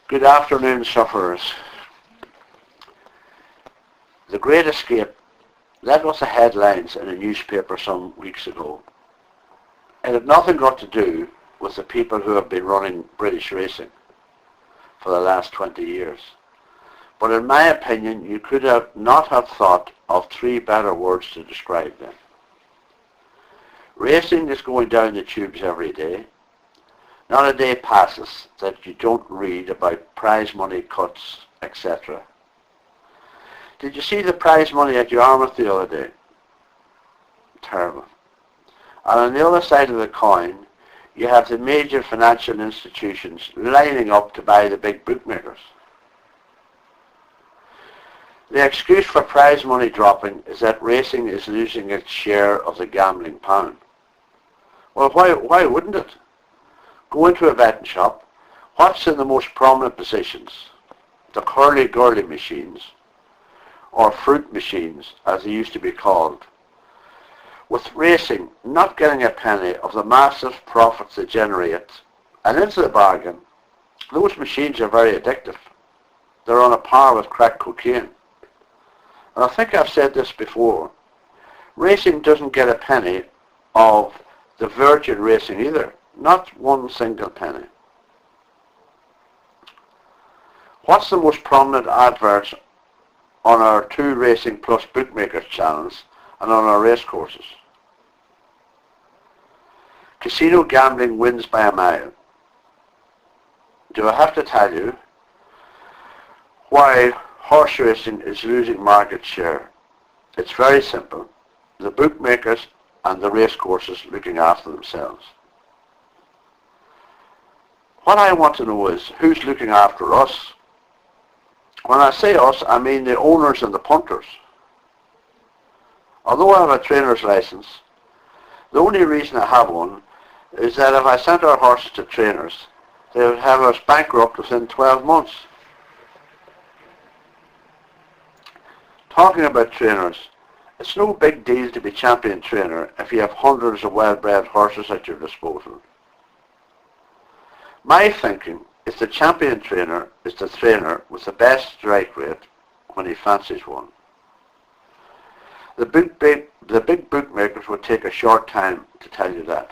Good afternoon, sufferers. The Great Escape, that was the headlines in a newspaper some weeks ago. It had nothing got to do with the people who have been running British racing for the last 20 years. But in my opinion, you could not have thought of three better words to describe them. Racing is going down the tubes every day. Not a day passes that you don't read about prize money cuts, etc. Did you see the prize money at Yarmouth the other day? Terrible. And on the other side of the coin, you have the major financial institutions lining up to buy the big bookmakers. The excuse for prize money dropping is that racing is losing its share of the gambling pound. Well, why wouldn't it? Go into a betting shop. What's in the most prominent positions? The curly-gurly machines, or fruit machines, as they used to be called. With racing not getting a penny of the massive profits they generate, and into the bargain, those machines are very addictive. They're on a par with crack cocaine. And I think I've said this before. Racing doesn't get a penny of the virgin racing either. Not one single penny. What's the most prominent adverts on our 2 Racing Plus Bookmakers channels and on our race courses? Casino gambling wins by a mile. Do I have to tell you why horse racing is losing market share? It's very simple. The bookmakers and the race courses looking after themselves. What I want to know is who's looking after us. When I say us, I mean the owners and the punters. Although I have a trainer's license, the only reason I have one is that if I sent our horses to trainers, they would have us bankrupt within 12 months. Talking about trainers, it's no big deal to be champion trainer if you have hundreds of well-bred horses at your disposal. My thinking is the champion trainer is the trainer with the best strike rate when he fancies one. The big bookmakers would take a short time to tell you that.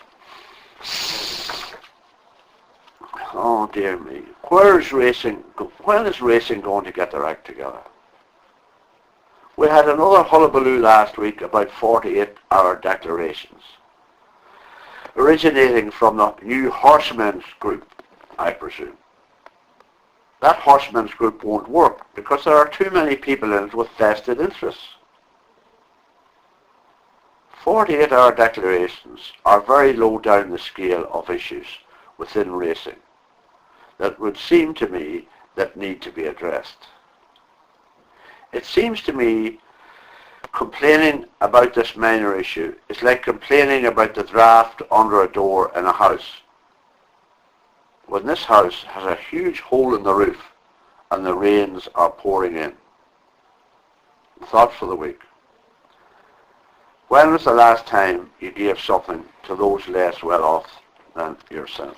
Oh dear me. When is racing going to get their act together? We had another hullabaloo last week about 48-hour declarations, originating from the new Horsemen's Group, I presume. That Horsemen's Group won't work because there are too many people in it with vested interests. 48-hour declarations are very low down the scale of issues within racing that would seem to me that need to be addressed. It seems to me complaining about this minor issue is like complaining about the draft under a door in a house, when this house has a huge hole in the roof and the rains are pouring in. Thought for the week. When was the last time you gave something to those less well off than yourself?